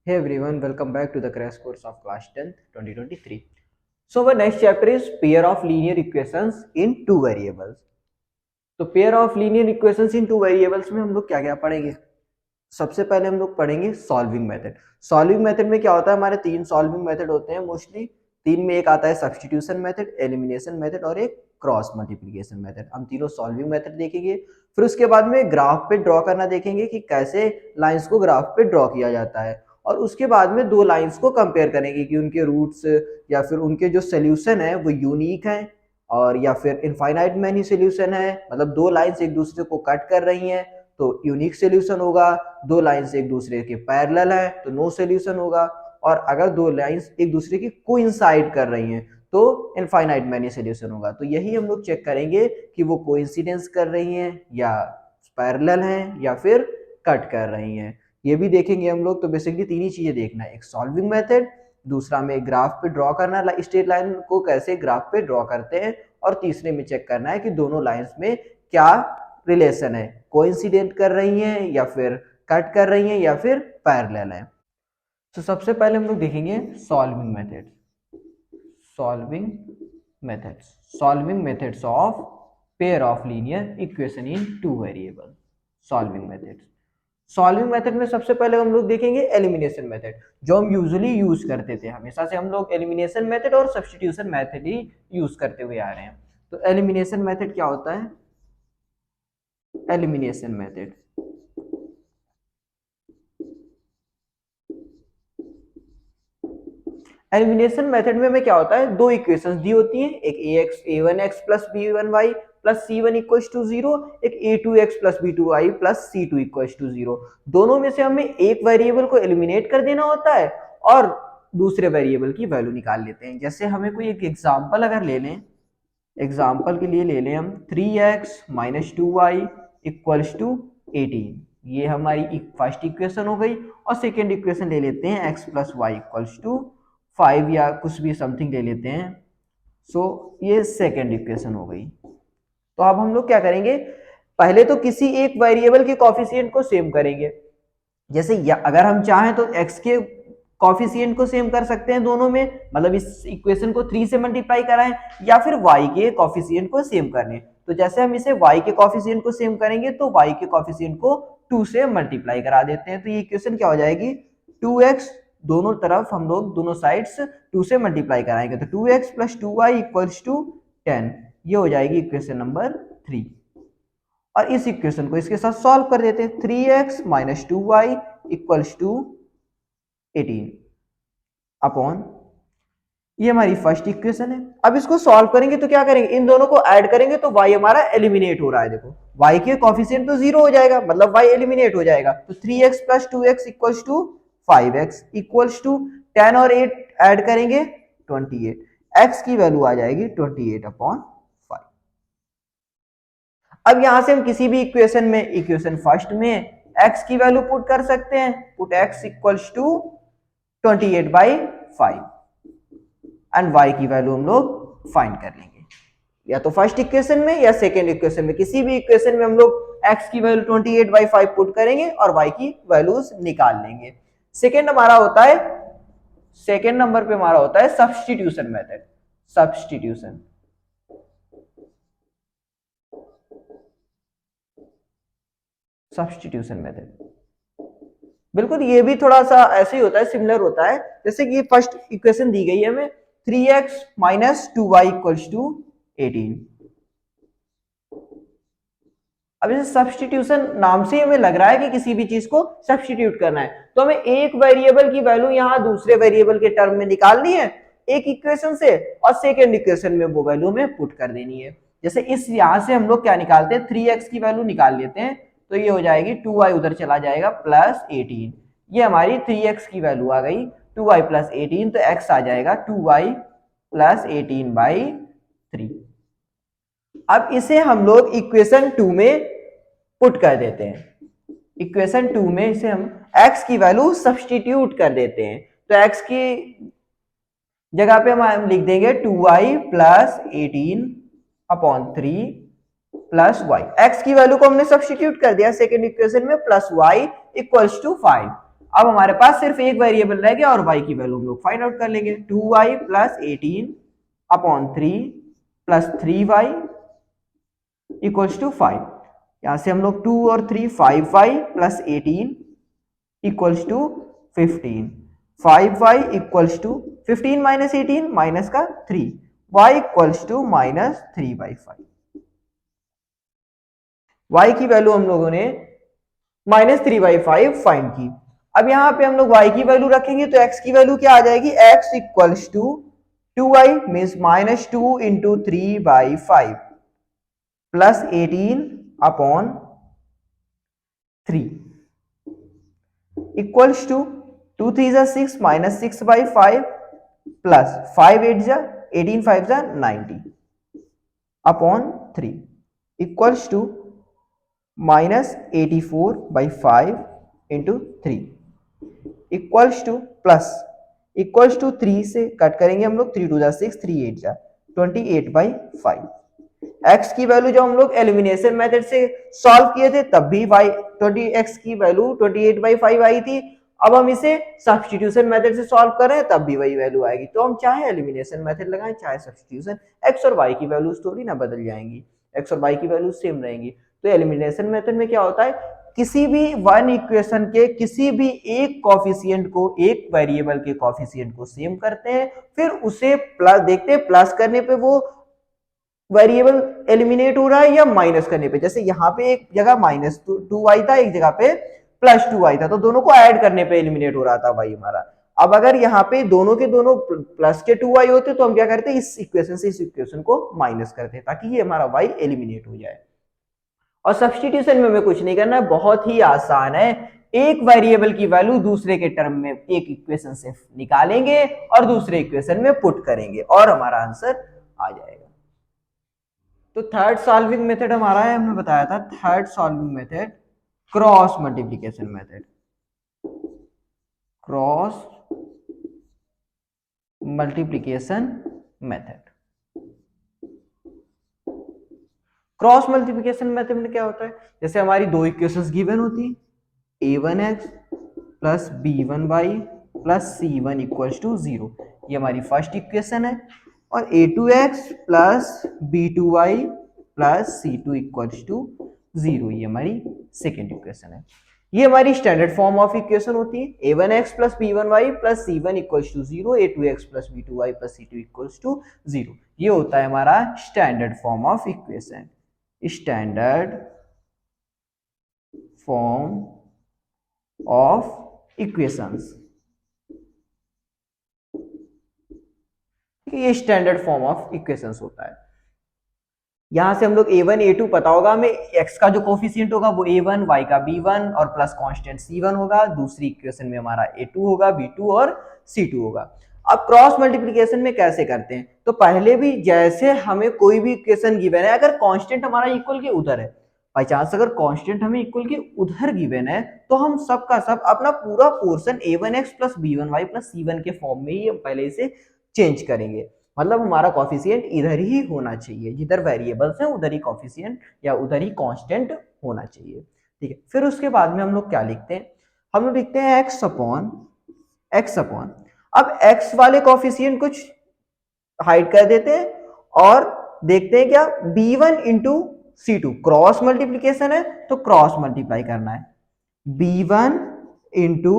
Hey everyone, welcome back to the crash course of class 10th 2023. So our next chapter is pair of linear equations in two variables. तो pair of linear equations in two variables में हम लोग क्या क्या पढ़ेंगे। सबसे पहले हम लोग पढ़ेंगे सॉल्विंग मेथड। सॉल्विंग मेथड में क्या होता है, हमारे तीन सॉल्विंग मेथड होते हैं मोस्टली। तीन में एक आता है सब्स्टिट्यूशन मेथड, एलिमिनेशन मेथड और एक क्रॉस मल्टीप्लिकेशन मेथड। हम तीनों सॉल्विंग मेथड देखेंगे। फिर उसके बाद में ग्राफ पे ड्रॉ करना देखेंगे कि कैसे लाइंस को ग्राफ पे ड्रॉ किया जाता है। और उसके बाद में दो लाइंस को कंपेयर करेंगे कि उनके रूट्स या फिर उनके जो सोल्यूशन है वो यूनिक है और या फिर इनफाइनाइट मैनी सोल्यूशन है। मतलब दो लाइंस एक दूसरे को कट कर रही हैं तो यूनिक सोल्यूशन होगा। दो लाइंस एक दूसरे के पैरेलल है तो नो सोल्यूशन होगा। और अगर दो लाइंस एक दूसरे की कोइंसाइड कर रही हैं तो इनफाइनाइट मैनी सोल्यूशन होगा। तो यही हम लोग चेक करेंगे कि वो कोइंसिडेंस कर रही हैं या पैरेलल हैं या फिर कट कर रही हैं। ये भी देखेंगे हम लोग। तो बेसिकली तीन ही चीजें देखना है, एक सॉल्विंग मेथड, दूसरा में ग्राफ पे ड्रॉ करना, स्ट्रेट लाइन को कैसे ग्राफ पे ड्रॉ करते हैं, और तीसरे में चेक करना है कि दोनों लाइंस में क्या रिलेशन है, कोइंसिडेंट कर रही हैं या फिर कट कर रही हैं या फिर पैरेलल है। तो सबसे पहले हम लोग देखेंगे solving method. Solving methods, solving methods of pair of linear equation in two variable. Solving methods, solving method में सबसे पहले हम लोग देखेंगे एलिमिनेशन मेथड, जो हम यूजुअली यूज करते थे। हमेशा से हम लोग एलिमिनेशन मेथड और सब्स्टिट्यूशन मेथड ही यूज करते हुए आ रहे हैं। तो एलिमिनेशन मेथड क्या होता है? एलिमिनेशन मेथड, एलिमिनेशन मेथड में हमें क्या होता है, दो इक्वेशंस दी होती हैं, एक a1x plus b1y plus c1 equals to 0, एक a2x plus b2y plus c2 equals to 0। दोनों में से हमें एक वेरिएबल को एलिमिनेट कर देना होता है और दूसरे वेरिएबल की वैल्यू निकाल लेते हैं। जैसे हमें कोई एक एग्जांपल अगर ले लें, एग्जांपल के लिए ले लें हम 3x minus 2y equals to 18। ये हमारी फर्स्ट इक्वेशन हो गई। और सेकेंड इक्वेशन ले लेते हैं x plus Y equals to 5 या कुछ भी समथिंग ले लेते हैं। सो ये सेकेंड इक्वेशन हो गई। तो अब हम लोग क्या करेंगे, पहले तो किसी एक वेरिएबल के कॉफिशिएंट को सेम करेंगे। जैसे अगर हम चाहें तो x के कॉफिशिएंट को सेम कर सकते हैं दोनों में, मतलब इस इक्वेशन को 3 से मल्टीप्लाई कराएं, या फिर y के कॉफिशिएंट को सेम करने। तो जैसे हम इसे y के कॉफिशिएंट को सेम करेंगे तो y के कॉफिशिएंट को 2 से मल्टीप्लाई करा देते हैं। तो ये इक्वेशन क्या हो जाएगी, 2x, दोनों तरफ हम लोग दोनों साइड्स 2 से मल्टीप्लाई कराएंगे तो 2x plus 2y equals to 10। ये हो जाएगी इक्वेशन नंबर 3। और इस इक्वेशन को इसके साथ सॉल्व कर देते हैं, 3x minus 2y equals to 18 upon, ये हमारी फर्स्ट इक्वेशन है। अब इसको सॉल्व करेंगे तो क्या करेंगे, इन दोनों को ऐड करेंगे तो y हमारा एलिमिनेट हो रहा है। देखो y के कॉफिशिएंट तो 0 हो जाएगा, मतलब y एलिमिनेट हो जाएगा। तो 3x plus 2x equals to 5x equals to 10 और 8 ऐड करेंगे 28। x की वैल्यू आ जाएगी 28 अपॉन 5। अब यहां से हम किसी भी इक्वेशन में, इक्वेशन फर्स्ट में x की वैल्यू पुट कर सकते हैं, put x equals to 28/5 and y की वैल्यू हम लोग फाइंड कर लेंगे। या तो फर्स्ट इक्वेशन में या सेकेंड इक्वेशन में, किसी भी इक्वेशन में हम लोग x की वैल्यू 28/5 पुट करेंगे और y की वैल्यूज निकाल लेंगे। सेकेंड हमारा होता है, सेकेंड नंबर पे हमारा होता है substitution method. Substitution, substitution method बिल्कुल ये भी थोड़ा सा ऐसे ही होता है, सिमिलर होता है। जैसे कि फर्स्ट इक्वेशन दी गई है हमें 3x minus 2y equals to 18। अब इसे सब्स्टिट्यूशन नाम से हमें लग रहा है कि किसी भी चीज को सब्स्टिट्यूट करना है। तो हमें एक वेरिएबल की वैल्यू यहाँ दूसरे वेरिएबल के टर्म में निकालनी है एक इक्वेशन से, और सेकेंड इक्वेशन में वो वैल्यू हमें पुट कर देनी है। जैसे इस यहां से हम लोग क्या निकालते हैं, 3x की वैल्यू निकाल लेते हैं तो ये हो जाएगी 2y उधर चला जाएगा प्लस 18। ये हमारी 3x की वैल्यू आ गई 2y प्लस 18, तो x आ जाएगा 2y प्लस 18/3। अब इसे हम लोग इक्वेशन 2 में पुट कर देते हैं। इक्वेशन 2 में इसे हम x की वैल्यू सब्स्टिट्यूट कर देते हैं। तो x की जगह पे हम लिख देंगे 2y plus 18 upon 3 plus y। x की वैल्यू को हमने सब्स्टिट्यूट कर दिया सेकेंड इक्वेशन में, प्लस y इक्वल्स टू 5। अब हमारे पास सिर्फ एक वेरिएबल रह गया और y की वैल्यू हम लोग फाइंड आउट कर लेंगे। 2y plus 18 upon 3 plus 3y equals to 5। यहां से हम लोग 2 और 3 5y plus 18 equals to 15। 5y equals to 15 minus 18 minus का 3, y equals to minus 3/5। y की वैल्यू हम लोगों ने -3/5 फाइंड की। अब यहां पे हम लोग y की वैल्यू रखेंगे तो x की वैल्यू क्या आ जाएगी, x equals to 2y means -2 into 3/5 plus 18 upon 3 equals to 2 3 जा 6 माइनस 6/5 प्लस 5 8 जा 18 5 जा 90 upon 3 equals to -84/5 into 3 equals to plus equals to 3 से कट करेंगे हम लोग, 3 2 जा 6 3 8 जा 28/5। x की वैल्यू जब हम लोग एलिमिनेशन मेथड से सॉल्व किए थे तब भी x की वैल्यू 28/5 आई थी। अब हम इसे सब्स्टिट्यूशन मेथड से सॉल्व कर रहे हैं तब भी वही वैल्यू आएगी। तो हम चाहे एलिमिनेशन मेथड लगाएं चाहे सब्स्टिट्यूशन, x और y की वैल्यूज थोड़ी ना बदल जाएंगी, x और y की वैल्यूज सेम रहेंगी। तो एलिमिनेशन मेथड में क्या होता है, किसी भी वन इक्वेशन के किसी भी एक कॉफिशिएंट को, एक वेरिएबल के कॉफिशिएंट को सेम करते हैं, फिर उसे प्लस देखते हैं, प्लस करने पे वो वेरिएबल एलिमिनेट हो रहा है या माइनस करने पे। जैसे यहाँ पे एक जगह -2y था, एक जगह पे +2y था, तो दोनों को ऐड करने पे एलिमिनेट हो रहा था y हमारा। अब अगर यहाँ पे दोनों के दोनों प्लस के 2y होते तो हम क्या करते, इस इक्वेशन से इस इक्वेशन को माइनस करते ताकि ये हमारा y एलिमिनेट हो जाए। और सब्स्टिट्यूशन में हमें कुछ नहीं करना है, बहुत ही आसान है। एक वेरिएबल की वैल्यू दूसरे के टर्म में एक इक्वेशन से निकालेंगे और दूसरे इक्वेशन में पुट करेंगे और हमारा आंसर आ जाएगा। तो थर्ड सॉल्विंग मेथड हमारा है, हमने बताया था third solving method cross multiplication method. Cross multiplication method, cross multiplication method में क्या होता है, जैसे हमारी दो इक्वेशंस गिवन होती है, a1x plus b1y plus c1 equals to 0, ये हमारी फर्स्ट इक्वेशन है। और a2x plus b2y plus c2 equals to 0, ये हमारी सेकेंड इक्वेशन है। ये हमारी स्टैंडर्ड फॉर्म ऑफ इक्वेशन होती है, a1x plus b1y plus c1 equals to 0, a2x plus b2y plus c2 equals to 0। ये होता है हमारा standard form of equation, standard form of equations. ये स्टैंडर्ड फॉर्म ऑफ इक्वेशंस होता है। यहां से हम लोग a1 a2 पता होगा हमें, x का जो कोफिशिएंट होगा वो a1, y का b1 और प्लस कांस्टेंट c1 होगा। दूसरी इक्वेशन में हमारा a2 होगा, b2 और c2 होगा। अब क्रॉस मल्टीप्लिकेशन में कैसे करते हैं, तो पहले भी जैसे हमें कोई भी इक्वेशन गिवन है, अगर कांस्टेंट हमारा इक्वल के उधर है, बाई चांस अगर कांस्टेंट हमें इक्वल के उधर गिवन है, तो हम सब का सब अपना पूरा portion a1x plus b1y plus c1 के फॉर्म में ही हम पहले इसे चेंज करेंगे। मतलब हमारा कॉफिशिएंट इधर ही होना चाहिए, जिधर वेरिएबल्स हैं उधर ही कॉफिशिएंट या उधर ही कांस्टेंट होना चाहिए। ठीक है, फिर उसके बाद में हम लोग क्या लिखते हैं, हम लोग लिखते हैं x अपॉन। अब x वाले कॉफिशिएंट कुछ हाइड कर देते हैं और देखते हैं क्या, b1 into c2, cross multiplication है तो क्रॉस मल्टीप्लाई करना है, b1 इंटू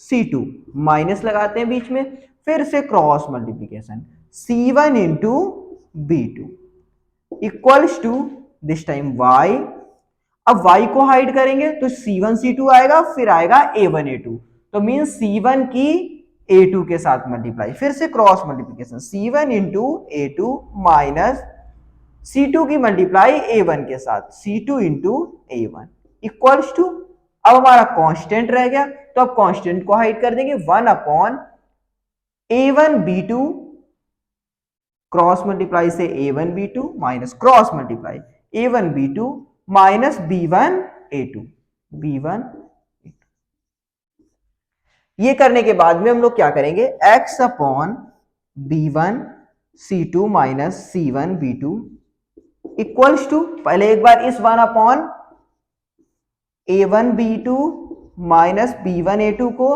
c2 माइनस लगाते हैं बीच में, फिर से cross multiplication c1 into b2 equals to this time y। अब y को हाइड करेंगे तो c1 c2 आएगा, फिर आएगा a1 a2, तो मीन c1 की a2 के साथ मल्टीप्लाई, फिर से cross multiplication c1 into a2 minus c2 की मल्टीप्लाई a1 के साथ c2 into a1 equals to, अब हमारा कांस्टेंट रह गया तो अब कांस्टेंट को हाइड कर देंगे, 1 upon a1 b2 cross multiply से a1 b2 minus cross multiply a1 b2 minus b1 a2 b1 a2। ये करने के बाद में हम लोग क्या करेंगे, x upon b1 c2 minus c1 b2 equals to, पहले एक बार इस 1 upon a1 b2 minus B1A2 को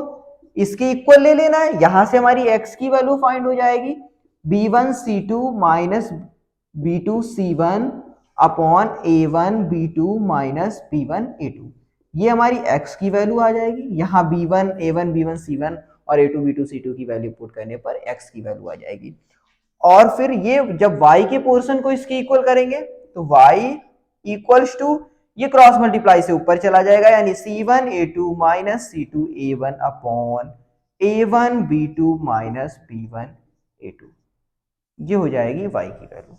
इसके इक्वल ले लेना है, यहां से हमारी x की वैल्यू फाइंड हो जाएगी B1C2 minus B2C1 upon A1B2 minus B1A2। ये हमारी x की वैल्यू आ जाएगी, यहाँ B1 A1 B1C1 और A2 B2C2 की वैल्यू पुट करने पर x की वैल्यू आ जाएगी। और फिर ये जब y के पोर्शन को इसके इक्वल करेंगे तो y इक्वल्स टू ये क्रॉस मल्टीप्लाई से ऊपर चला जाएगा, यानी C1A2 minus C2A1 upon A1B2 minus B1A2। ये हो जाएगी y की वैल्यू।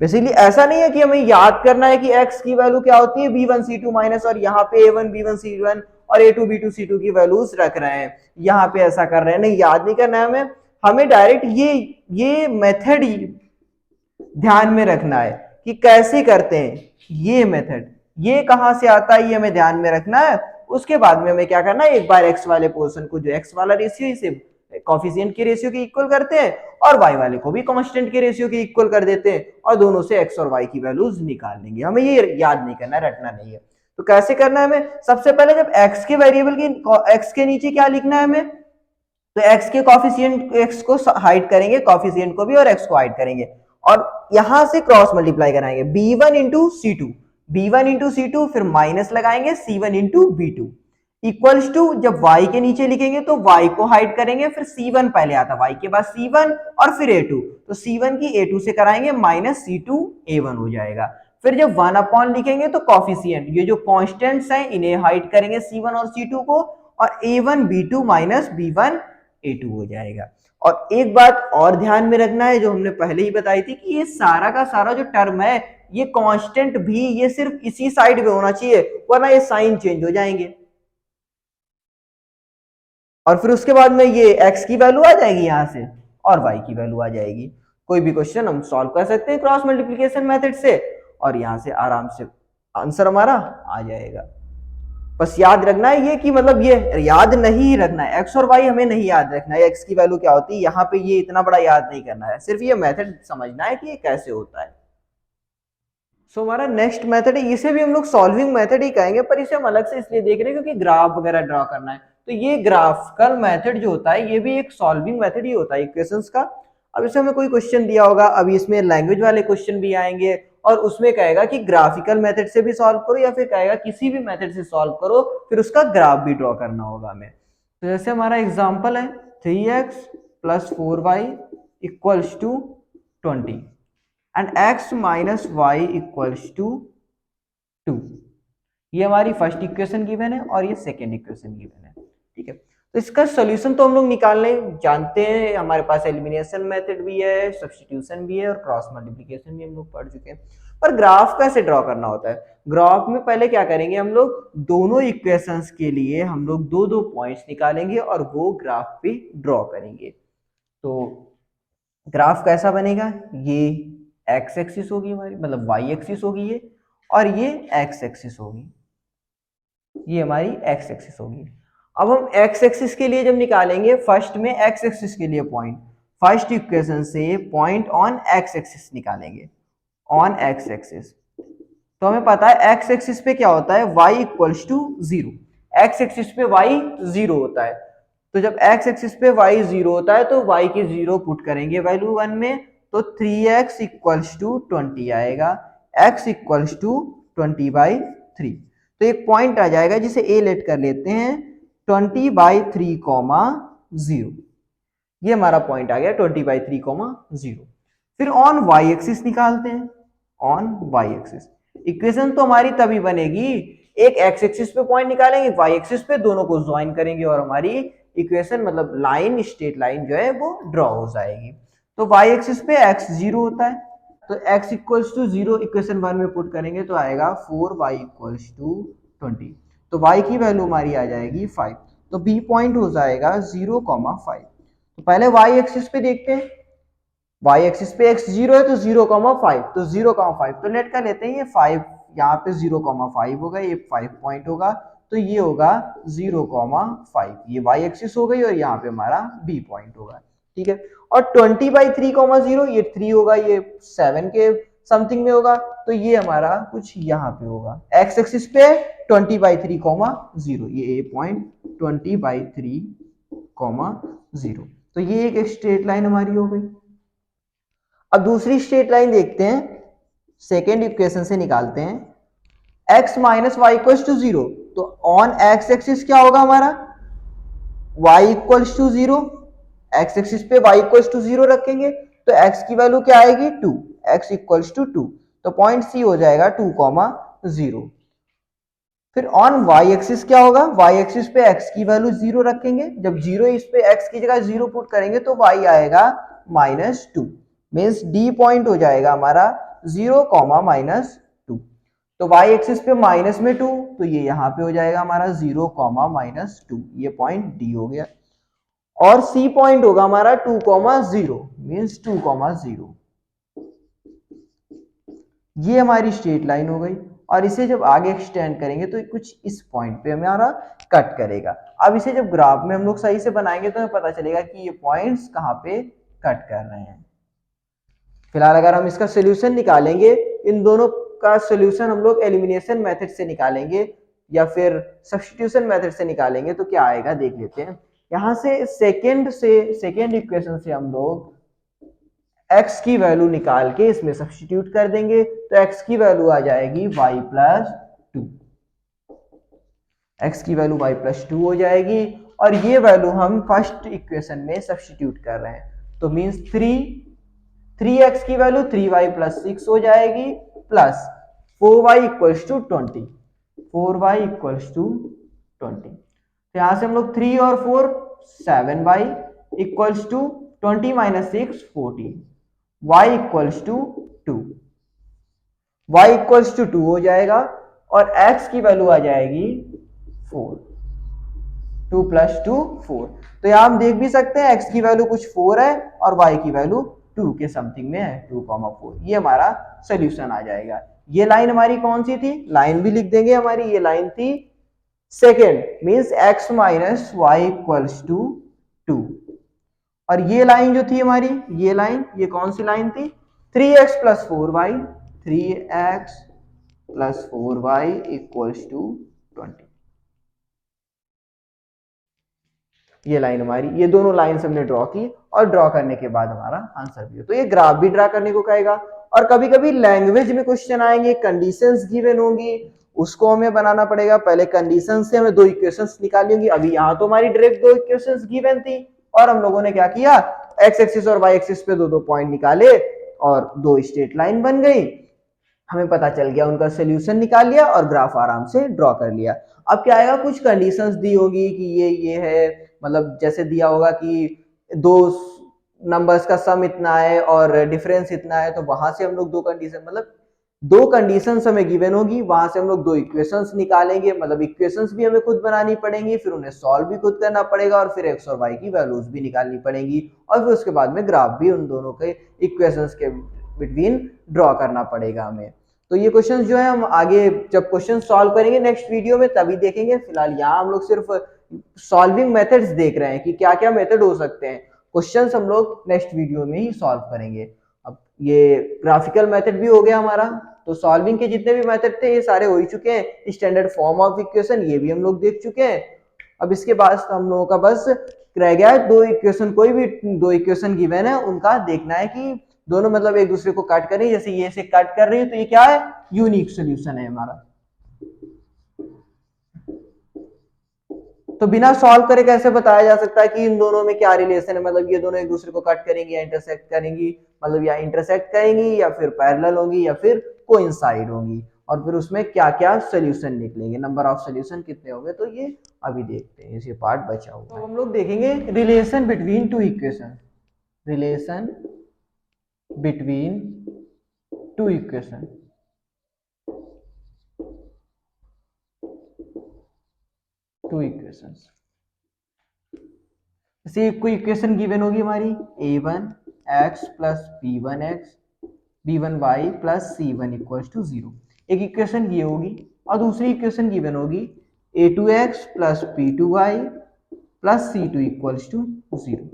बेसिकली ऐसा नहीं है कि हमें याद करना है कि x की वैल्यू क्या होती है B1C2 माइनस, और यहाँ पे A1 B1C1 और A2 B2C2 की वैल्यूज रख रहे हैं, यहाँ पे ऐसा कर रहे हैं, नहीं, याद नहीं करना है हमें। हमें डायरेक्ट ये मेथड ही ध्यान में रखना है कि कैसे करते हैं ये मेथड, ये कहां से आता है ये हमें ध्यान में रखना है। उसके बाद में हमें क्या करना है, एक बार x वाले पोर्शन को जो x वाला रेशियो इसे कॉफिशिएंट के रेशियो के इक्वल करते हैं और y वाले को भी कांस्टेंट के रेशियो के इक्वल कर देते हैं और दोनों से x और y की वैल्यूज निकाल लेंगे। हमें ये याद नहीं करना, रटना नहीं है। तो कैसे करना है हमें, सबसे पहले जब x के वेरिएबल की x के नीचे क्या लिखना है हमें, तो x के कॉफिशिएंट x को हाइड करेंगे, कॉफिशिएंट को भी, और x को हाइड करेंगे और यहां से क्रॉस मल्टीप्लाई कराएंगे B1 into C2, B1 into C2, फिर माइनस लगाएंगे C1 into B2 equals to, जब y के नीचे लिखेंगे तो y को हाइड करेंगे, फिर C1 पहले आता, y के बाद C1 और फिर A2, तो C1 की A2 से कराएंगे माइनस C2 A1 हो जाएगा। फिर जब 1 अपॉन लिखेंगे तो कॉफिशिएंट, ये जो कांस्टेंट्स हैं इन्हें हाइड करेंगे C1 और C2 को, और A1 B2 minus B1 A2 हो जाएगा। और एक बात और ध्यान में रखना है जो हमने पहले ही बताई थी कि ये सारा का सारा जो टर्म है ये कांस्टेंट भी ये सिर्फ इसी साइड में होना चाहिए, वरना ये साइन चेंज हो जाएंगे। और फिर उसके बाद में ये x की वैल्यू आ जाएगी यहां से और y की वैल्यू आ जाएगी। कोई भी क्वेश्चन हम सॉल्व कर सकते हैं क्रॉस मल्टीप्लिकेशन मेथड से और यहां से आराम से आंसर हमारा आ जाएगा। बस याद रखना है ये कि मतलब ये याद नहीं रखना है, x और y हमें नहीं याद रखना है, x की वैल्यू क्या होती है यहाँ पे ये इतना बड़ा याद नहीं करना है, सिर्फ ये मेथड समझना है कि ये कैसे होता है। सो हमारा नेक्स्ट मेथड है, इसे भी हम लोग सॉल्विंग मेथड ही कहेंगे, पर इसे हम अलग से इसलिए देख रहे हैं क्योंकि ग्राफ वगैरह ड्रॉ करना है। तो ये ग्राफिकल मेथड जो होता है ये भी एक सॉल्विंग मेथड ही होता है इक्वेशंस का। अब इसे हमें कोई क्वेश्चन दिया होगा, अभी इसमें लैंग्वेज वाले क्वेश्चन भी आएंगे और उसमें कहेगा कि ग्राफिकल मेथड से भी सॉल्व करो या फिर कहेगा किसी भी मेथड से सॉल्व करो, फिर उसका ग्राफ भी ड्रॉ करना होगा हमें। तो जैसे हमारा एग्जांपल है 3x plus 4y equals to 20 and x minus Y equals to 2। ये हमारी फर्स्ट इक्वेशन गिवन है और ये सेकेंड इक्वेशन गिवन है, ठीक है। तो इसका सोल्यूशन तो हम लोग निकालने जानते हैं, हमारे पास एलिमिनेशन मेथड भी है, सब्स्टिट्यूशन भी है और क्रॉस मल्टीप्लिकेशन भी हम लोग पढ़ चुके हैं। पर ग्राफ कैसे ड्रॉ करना होता है, ग्राफ में पहले क्या करेंगे हम लोग, दोनों इक्वेशंस के लिए हम लोग दो दो पॉइंट्स निकालेंगे और वो ग्राफ पे ड्रॉ करेंगे। तो ग्राफ कैसा बनेगा, ये एक्स एक्सिस होगी हमारी, मतलब वाई एक्सिस होगी ये, और ये एक्स एक्सिस होगी, ये हमारी एक्स एक्सिस होगी। अब हम एक्स एक्सिस के लिए जब निकालेंगे, फर्स्ट में एक्स एक्सिस के लिए पॉइंट, फर्स्ट इक्वेशन से पॉइंट ऑन एक्स एक्सिस निकालेंगे, ऑन एक्स एक्सिस। तो हमें पता है एक्स एक्सिस पे क्या होता है, y equals to 0, x axis पे y 0 होता है। तो जब एक्स एक्सिस पे y 0 होता है तो y की 0 पुट करेंगे वैल्यू 1 में, तो 3x इक्वल्स टू 20 आएगा, x इक्वल्स टू 20/3। तो एक पॉइंट आ जाएगा जिसे a लेट कर लेते हैं 20/3, 0। ये हमारा पॉइंट आ गया 20/3, 0। फिर ऑन y एक्सिस निकालते हैं, ऑन y एक्सिस। इक्वेशन तो हमारी तभी बनेगी, एक x एक्सिस पे पॉइंट निकालेंगे, y एक्सिस पे दोनों को ज्वाइन करेंगे और हमारी इक्वेशन मतलब लाइन, स्ट्रेट लाइन जो है वो ड्रॉ हो जाएगी। तो y एक्सिस पे x 0 होता है, तो x इक्वल्स टू 0 इक्वेशन 1 में पुट करेंगे तो आएगा 4y इक्वल्स टू 20। तो y की वैल्यू हमारी आ जाएगी 5, तो b पॉइंट हो जाएगा 0,5। तो पहले y एक्सिस पे देखते हैं, y एक्सिस पे x 0 है तो 0,5, तो 0,5 तो लेट कर लेते हैं, ये 5 यहाँ पे 0,5 होगा, ये 5 पॉइंट होगा, तो ये होगा 0,5, ये y एक्सिस हो गई और यहाँ पे हमारा b पॉइंट होगा, ठीक है। और 20/3, 0 ये 3 होगा, ये समथिंग में होगा, तो ये हमारा कुछ यहाँ पे होगा। एक्स एक्सिस पे 20/3, 0, ये पॉइंट 20/3, 0। तो ये एक स्ट्रेट लाइन हमारी हो गई। अब दूसरी स्ट्रेट लाइन देखते हैं, सेकेंड इक्वेशन से निकालते हैं। x minus Y equals to 0, तो ऑन एक्स एक्सिस क्या होगा हमारा, y equals to 0। X axis पे y इक्वल्स टू 0 रखेंगे तो x की वैल्यू क्या आएगी 2, x इक्वल्स टू 2, तो पॉइंट C हो जाएगा 2,0। फिर ऑन y एक्सिस क्या होगा, y एक्सिस पे x की वैल्यू 0 रखेंगे, जब 0 इस पे x की जगह 0 पुट करेंगे तो y आएगा -2, मीन्स D पॉइंट हो जाएगा हमारा 0, -2। तो y एक्सिस पे माइनस में 2, तो ये यहाँ पे हो जाएगा हमारा 0, -2, ये पॉइंट D हो गया। और C पॉइंट होगा हमारा 2,0, मीन्स 2,0। ये हमारी स्ट्रेट लाइन हो गई। और इसे जब आगे एक्सटेंड करेंगे तो कुछ इस पॉइंट पे हमारा कट करेगा। अब इसे जब ग्राफ में हम लोग सही से बनाएंगे तो हमें पता चलेगा कि ये पॉइंट्स कहाँ पे कट कर रहे हैं। फिलहाल अगर हम इसका सोल्यूशन निकालेंगे, इन दोनों का सोल्यूशन हम लोग एलिमिनेशन मेथड से निकालेंगे या फिर सब्स्टिट्यूशन मेथड से निकालेंगे, तो क्या आएगा देख लेते हैं। यहाँ से सेकेंड इक्वेशन से हम लोग x की वैल्यू निकाल के इसमें सब्स्टिट्यूट कर देंगे, तो x की वैल्यू आ जाएगी y+2, x की वैल्यू y+2 हो जाएगी। और ये वैल्यू हम फर्स्ट इक्वेशन में सब्स्टिट्यूट कर रहे हैं, तो मीन्स 3x की वैल्यू 3y+6 हो जाएगी, plus 4y equals to 20, 4y equals to 20। तो यहां से हम लोग 3 और 4 7y equals to 20 - 6 14, y equals to 2, y equals to 2 हो जाएगा। और x की वैल्यू आ जाएगी 4, 2 + 2 4। तो यहां हम देख भी सकते हैं x की वैल्यू कुछ 4 है और y की वैल्यू 2 के समथिंग में है, 2,4। ये हमारा सोल्यूशन आ जाएगा। ये लाइन हमारी कौन सी थी, लाइन भी लिख देंगे हमारी, ये लाइन थी second, means x minus Y equals to 2। और ये लाइन जो थी हमारी, ये लाइन, ये कौन सी लाइन थी, 3x + 4y, 3x + 4y equals to 20। ये लाइन हमारी, ये दोनों लाइंस हमने ड्रॉ की और ड्रॉ करने के बाद हमारा आंसर भी हो। तो ये ग्राफ भी ड्रा करने को कहेगा। और कभी कभी लैंग्वेज में क्वेश्चन आएंगे, कंडीशंस गिवन होंगी, उसको हमें बनाना पड़ेगा। पहले कंडीशन से हमें 2 इक्वेशंस निकालनी होंगी। अभी यहाँ तो हमारी डायरेक्ट 2 इक्वेशंस गिवन थी और हम लोगों ने क्या किया, एक्स एक्सिस और वाई एक्सिस पे 2 पॉइंट निकाले और 2 स्ट्रेट लाइन बन गई। हमें पता चल गया, उनका सोल्यूशन निकाल लिया और ग्राफ आराम से ड्रॉ कर लिया। अब क्या आएगा, कुछ कंडीशंस दी होगी कि ये है, मतलब जैसे दिया होगा कि 2 नंबर्स का सम इतना है और डिफरेंस इतना है, तो वहां से हम लोग 2 कंडीशन, मतलब 2 कंडीशंस हमें गिवन होगी, वहां से हम लोग 2 इक्वेशंस निकालेंगे। मतलब इक्वेशंस भी हमें खुद बनानी पड़ेंगी, फिर उन्हें सॉल्व भी खुद करना पड़ेगा और फिर एक्स और वाई की वैल्यूज भी निकालनी पड़ेंगी और फिर उसके बाद में ग्राफ भी उन दोनों के इक्वेशंस के बिटवीन ड्रॉ करना पड़ेगा हमें। तो ये क्वेश्चंस जो है हम आगे जब क्वेश्चन सॉल्व करेंगे नेक्स्ट वीडियो में तभी देखेंगे। फिलहाल यहाँ हम लोग सिर्फ सॉल्विंग मेथड्स देख रहे हैं कि क्या क्या मेथड हो सकते हैं। क्वेश्चंस हम लोग नेक्स्ट वीडियो में ही सॉल्व करेंगे। अब ये ग्राफिकल मेथड भी हो गया हमारा, तो सॉल्विंग के जितने भी मेथड थे ये सारे हो ही चुके हैं। स्टैंडर्ड फॉर्म ऑफ इक्वेशन ये भी हम लोग देख चुके हैं। अब इसके बाद हम लोगों का बस रह गया है 2 इक्वेशन, कोई भी 2 इक्वेशन गिवन है उनका देखना है कि दोनों मतलब एक दूसरे को कट करें। जैसे ये से कट कर रही है तो ये क्या है, यूनिक सॉल्यूशन है हमारा। तो बिना सॉल्व करे कैसे बताया जा सकता है कि इन दोनों में क्या रिलेशन है, मतलब ये दोनों एक दूसरे को कट करेंगी या इंटरसेक्ट करेंगी, मतलब या इंटरसेक्ट करेंगी या फिर पैरेलल होंगी या फिर कोइंसाइड होंगी, और फिर उसमें क्या क्या सोल्यूशन निकलेंगे, नंबर ऑफ सोल्यूशन कितने होंगे, तो ये अभी देखते हैं, ये पार्ट बचा हुआ है। तो हम लोग देखेंगे relation between 2 equation, relation between 2 equation. Two equations, जैसे कोई इक्वेशन गिवन होगी हमारी a1x + b1x b1y + c1 = 0, एक इक्वेशन ये होगी। और दूसरी इक्वेशन गिवन होगी a2x + b2y + c2 = 0।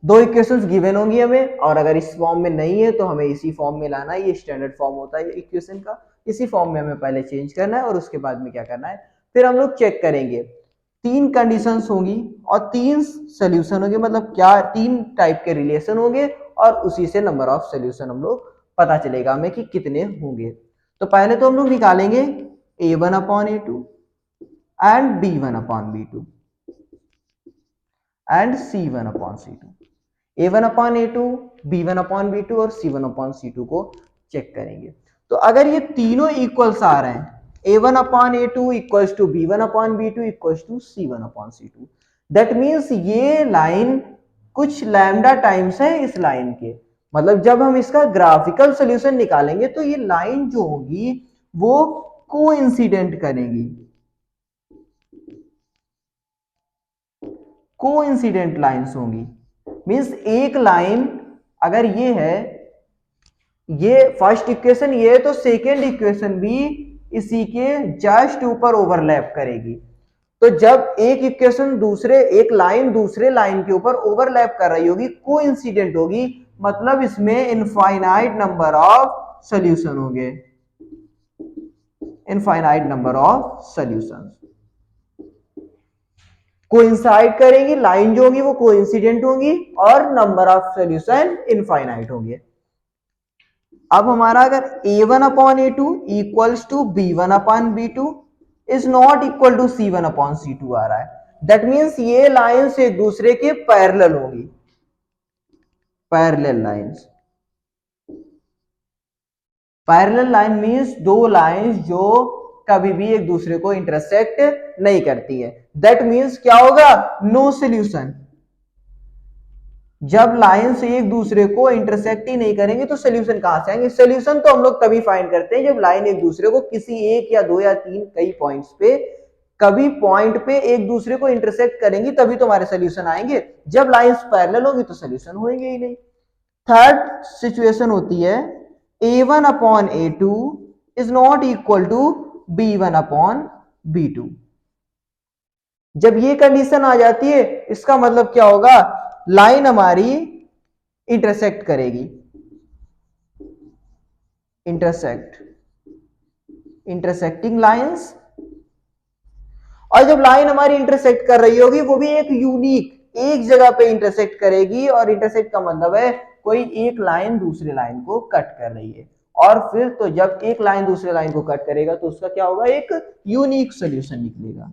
दो इक्वेशंस गिवन होंगी हमें, और अगर इस फॉर्म में नहीं है तो हमें इसी फॉर्म में लाना है। ये स्टैंडर्ड फॉर्म होता है इक्वेशन का, इसी फॉर्म में हमें पहले चेंज करना है और उसके बाद में क्या करना है, फिर हम लोग चेक करेंगे। तीन कंडीशंस होंगी और तीन सोल्यूशन होंगे, मतलब क्या तीन टाइप के रिलेशन होंगे, और उसी से नंबर ऑफ सोल्यूशन हम लोग पता चलेगा हमें कि कितने होंगे। तो पहले तो हम लोग निकालेंगे a1/a2 and b1/b2 and c1/c2। a1/a2, b1/b2 और c1/c2 को चेक करेंगे। तो अगर ये तीनों इक्वल्स आ रहे हैं, a1/a2 equals to b1/b2 equals to c1/c2, that means ये लाइन कुछ लैम्डा टाइम्स है इस लाइन के। मतलब जब हम इसका ग्राफिकल सॉल्यूशन निकालेंगे तो ये लाइन जो होगी वो कोइंसिडेंट करेगी, कोइंसिडेंट लाइंस होंगी। मींस एक लाइन अगर ये है, ये फर्स्ट इक्वेशन ये है, तो सेकेंड इक्वेशन भी इसी के जस्ट ऊपर ओवरलैप करेगी। तो जब एक इक्वेशन एक लाइन दूसरे लाइन के ऊपर ओवरलैप कर रही होगी, कोइंसिडेंट होगी, मतलब इसमें इनफाइनाइट नंबर ऑफ सॉल्यूशन होंगे, infinite number of solutions coincide करेंगी, लाइन जो होगी वो कोइंसिडेंट होगी और नंबर ऑफ सॉल्यूशन इनफाइनाइट होंगे। अब हमारा अगर a1/a2 equals to b1/b2 is not equal to c1/c2 आ रहा है, दैट मीन्स ये लाइंस एक दूसरे के पैरेलल होंगी, parallel lines. Parallel line means दो लाइंस जो कभी भी एक दूसरे को इंटरसेक्ट नहीं करती है। दैट मीन्स क्या होगा, नो सॉल्यूशन। जब लाइंस एक दूसरे को इंटरसेक्ट ही नहीं करेंगे तो सोल्यूशन कहां से आएंगे। सोल्यूशन तो हम लोग तभी फाइंड करते हैं जब लाइन एक दूसरे को किसी एक या दो या तीन कई पॉइंट्स पे, कभी पॉइंट पे एक दूसरे को इंटरसेक्ट करेंगी, तभी तो हमारे सोल्यूशन आएंगे। जब लाइंस पैरेलल होगी तो सोल्यूशन होंगे ही नहीं। थर्ड सिचुएशन होती है a1/a2 is not equal to b1/b2। जब ये कंडीशन आ जाती है इसका मतलब क्या होगा, लाइन हमारी इंटरसेक्ट करेगी, इंटरसेक्टिंग लाइंस। और जब लाइन हमारी इंटरसेक्ट कर रही होगी वो भी एक यूनिक एक जगह पे इंटरसेक्ट करेगी, और इंटरसेक्ट का मतलब है कोई एक लाइन दूसरे लाइन को कट कर रही है। और फिर तो जब एक लाइन दूसरे लाइन को कट करेगा तो उसका क्या होगा, एक यूनिक सॉल्यूशन निकलेगा।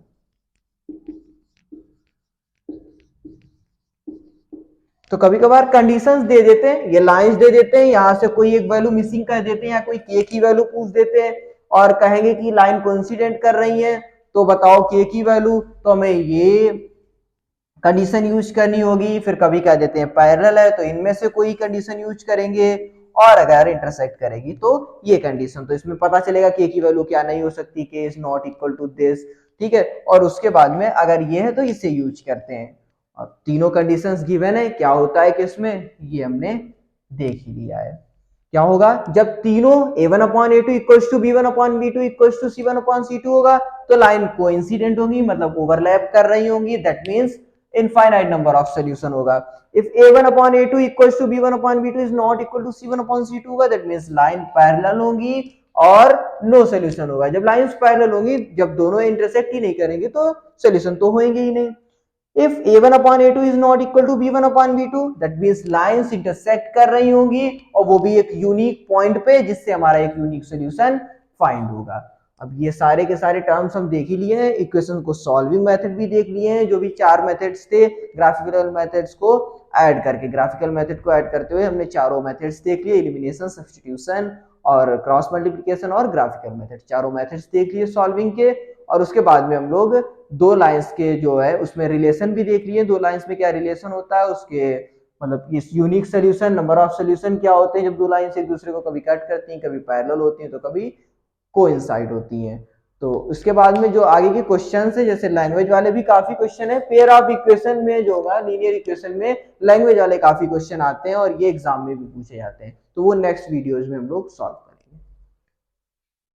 तो कभी कभार कंडीशंस दे देते हैं, ये लाइंस दे देते हैं, यहां से कोई एक वैल्यू मिसिंग कर देते हैं या कोई के की वैल्यू पूछ देते हैं और कहेंगे कि लाइन कोइंसिडेंट कर रही है, तो बताओ के की वैल्यू, तो हमें ये कंडीशन यूज करनी होगी। फिर कभी कह देते हैं पैरेलल है तो इनमें से कोई कंडीशन यूज करेंगे, और अगर इंटरसेक्ट करेगी तो ये कंडीशन। तो इसमें पता चलेगा के की वैल्यू क्या नहीं हो सकती, k is not equal to this, ठीक है। और उसके बाद में अगर ये है तो इसे यूज करते हैं। और तीनों कंडीशंस गिवन है, क्या होता है कि इसमें ये हमने देख ही लिया है। क्या होगा जब तीनों a1/a2 equals to b1/b2 equals to c1/c2 होगा तो लाइन कोइंसिडेंट होगी, मतलब ओवरलैप कर रही होंगी, that means infinite number of solution होगा। If a1/a2 equals to b1/b2 is not equal to c1/c2 होगा, दैट मींस लाइन पैरेलल होंगी और नो सॉल्यूशन होगा। जब लाइंस पैरेलल होंगी, जब दोनों इंटरसेक्ट ही नहीं करेंगे तो सॉल्यूशन तो होंगे ही नहीं। If a1/a2 is not equal to b1/b2, that means lines intersect कर रही होंगी और वो भी एक यूनिक पॉइंट पे, जिससे हमारा एक यूनिक सॉल्यूशन फाइंड होगा। अब ये सारे के सारे टर्म्स हम देख ही लिए हैं, इक्वेशन को सॉल्विंग मेथड भी देख लिए हैं, जो भी चार मेथड्स थे ग्राफिकल मेथड्स को ऐड करके, ग्राफिकल मेथड को ऐड करते हुए हमने चारों मेथड्स देख लिए, एलिमिनेशन, सब्स्टिट्यूशन और क्रॉस मल्टीप्लिकेशन और ग्राफिकल मेथड, चारों मेथड्स देख लिए सॉल्विंग के। और उसके बाद में हम लोग दो लाइंस के जो है उसमें रिलेशन भी देख लिए, दो लाइंस में क्या रिलेशन होता है, उसके मतलब इस unique solution, number of solution क्या होते हैं जब दो लाइंस एक दूसरे को कभी कट करती हैं, कभी पैरेलल होती हैं, तो कभी कोइंसाइड होती हैं। तो उसके बाद में जो आगे के क्वेश्चन है, जैसे लैंग्वेज वाले भी काफी क्वेश्चन है, पेयर ऑफ इक्वेशन में जो होगा लीनियर इक्वेशन में लैंग्वेज वाले काफी क्वेश्चन आते हैं और ये एग्जाम में भी पूछे जाते हैं, तो वो नेक्स्ट वीडियोज में हम लोग सॉल्व